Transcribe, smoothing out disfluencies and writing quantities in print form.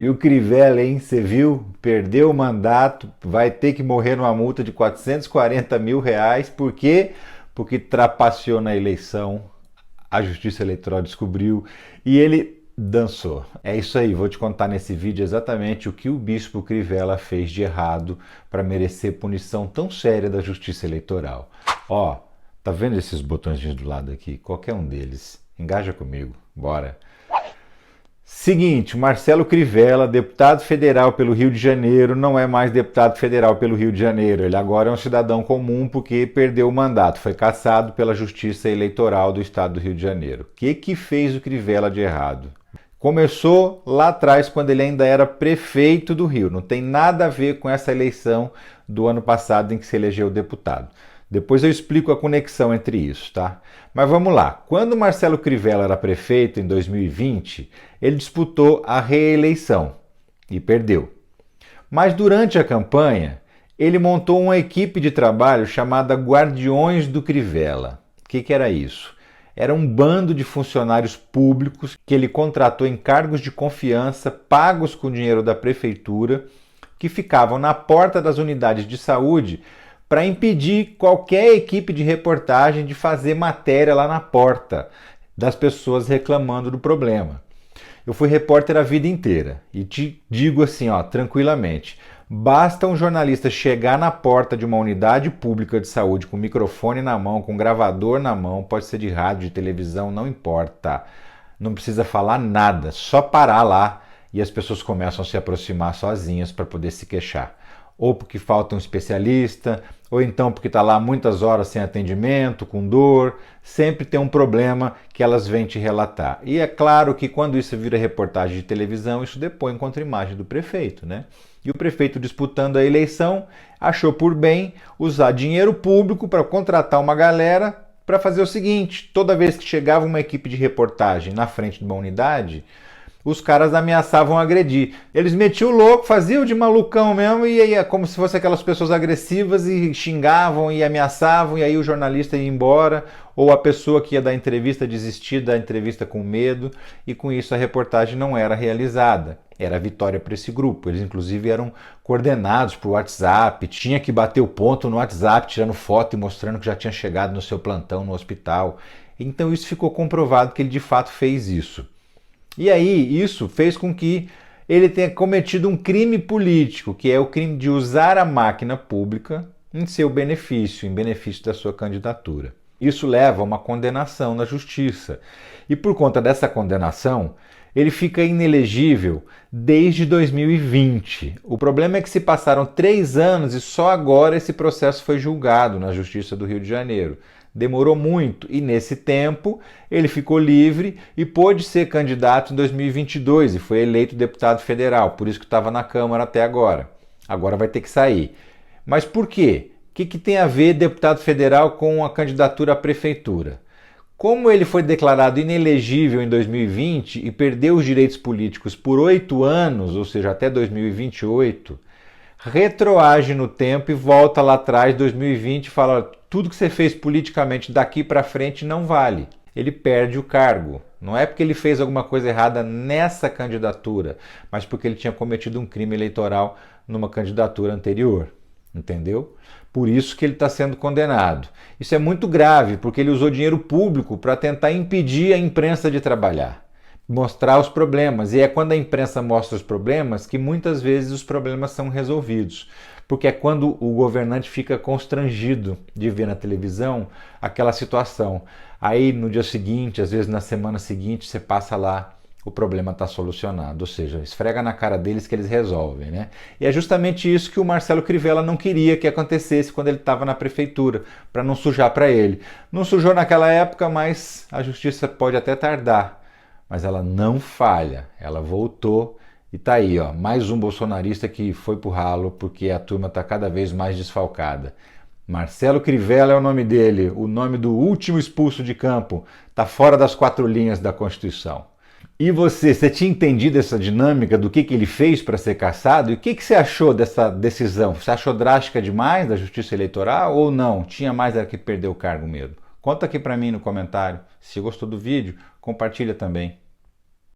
E o Crivella, hein? Você viu? Perdeu o mandato, vai ter que morrer numa multa de 440 mil reais. Por quê? Porque trapaceou na eleição, a Justiça Eleitoral descobriu e ele dançou. É isso aí, vou te contar nesse vídeo exatamente o que o bispo Crivella fez de errado para merecer punição tão séria da Justiça Eleitoral. Ó, tá vendo esses botõezinhos do lado aqui? Qualquer um deles. Engaja comigo, bora. Seguinte, Marcelo Crivella, deputado federal pelo Rio de Janeiro, não é mais deputado federal pelo Rio de Janeiro. Ele agora é um cidadão comum porque perdeu o mandato, foi cassado pela Justiça Eleitoral do Estado do Rio de Janeiro. O que fez o Crivella de errado? Começou lá atrás, quando ele ainda era prefeito do Rio. Não tem nada a ver com essa eleição do ano passado em que se elegeu deputado. Depois eu explico a conexão entre isso, tá? Mas vamos lá. Quando Marcelo Crivella era prefeito em 2020, ele disputou a reeleição e perdeu. Mas durante a campanha, ele montou uma equipe de trabalho chamada Guardiões do Crivella. O que era isso? Era um bando de funcionários públicos que ele contratou em cargos de confiança, pagos com dinheiro da prefeitura, que ficavam na porta das unidades de saúde para impedir qualquer equipe de reportagem de fazer matéria lá na porta das pessoas reclamando do problema. Eu fui repórter a vida inteira e te digo assim, ó, tranquilamente, basta um jornalista chegar na porta de uma unidade pública de saúde com microfone na mão, com gravador na mão, pode ser de rádio, de televisão, não importa. Não precisa falar nada, só parar lá e as pessoas começam a se aproximar sozinhas para poder se queixar. Ou porque falta um especialista, ou então porque está lá muitas horas sem atendimento, com dor, sempre tem um problema que elas vêm te relatar. E é claro que quando isso vira reportagem de televisão, isso depõe contra a imagem do prefeito, né? E o prefeito, disputando a eleição, achou por bem usar dinheiro público para contratar uma galera para fazer o seguinte: toda vez que chegava uma equipe de reportagem na frente de uma unidade, os caras ameaçavam agredir. Eles metiam o louco, faziam de malucão mesmo, e aí é como se fossem aquelas pessoas agressivas e xingavam e ameaçavam, e aí o jornalista ia embora, ou a pessoa que ia dar entrevista desistia da entrevista com medo, e com isso a reportagem não era realizada. Era vitória para esse grupo. Eles inclusive eram coordenados por WhatsApp, tinha que bater o ponto no WhatsApp, tirando foto e mostrando que já tinha chegado no seu plantão no hospital. Então isso ficou comprovado que ele de fato fez isso. E aí, isso fez com que ele tenha cometido um crime político, que é o crime de usar a máquina pública em seu benefício, em benefício da sua candidatura. Isso leva a uma condenação na justiça. E por conta dessa condenação, ele fica inelegível desde 2020. O problema é que se passaram 3 anos e só agora esse processo foi julgado na Justiça do Rio de Janeiro. Demorou muito e nesse tempo ele ficou livre e pôde ser candidato em 2022 e foi eleito deputado federal, por isso que estava na Câmara até agora. Agora vai ter que sair. Mas por quê? O que tem a ver deputado federal com a candidatura à prefeitura? Como ele foi declarado inelegível em 2020 e perdeu os direitos políticos por 8 anos, ou seja, até 2028, retroage no tempo e volta lá atrás, 2020, e fala: tudo que você fez politicamente daqui para frente não vale. Ele perde o cargo. Não é porque ele fez alguma coisa errada nessa candidatura, mas porque ele tinha cometido um crime eleitoral numa candidatura anterior. Entendeu? Por isso que ele está sendo condenado. Isso é muito grave, porque ele usou dinheiro público para tentar impedir a imprensa de trabalhar, mostrar os problemas. E é quando a imprensa mostra os problemas que muitas vezes os problemas são resolvidos. Porque é quando o governante fica constrangido de ver na televisão aquela situação. Aí no dia seguinte, às vezes na semana seguinte, você passa lá, o problema está solucionado. Ou seja, esfrega na cara deles que eles resolvem, né? E é justamente isso que o Marcelo Crivella não queria que acontecesse quando ele estava na prefeitura, para não sujar para ele. Não sujou naquela época, mas a justiça pode até tardar. Mas ela não falha, ela voltou e tá aí, ó, mais um bolsonarista que foi pro ralo porque a turma tá cada vez mais desfalcada. Marcelo Crivella é o nome dele, o nome do último expulso de campo, tá fora das 4 linhas da Constituição. E você tinha entendido essa dinâmica do que ele fez para ser cassado? E o que você achou dessa decisão? Você achou drástica demais da Justiça Eleitoral ou não? Tinha mais era que perder o cargo mesmo? Conta aqui para mim no comentário. Se gostou do vídeo, compartilha também.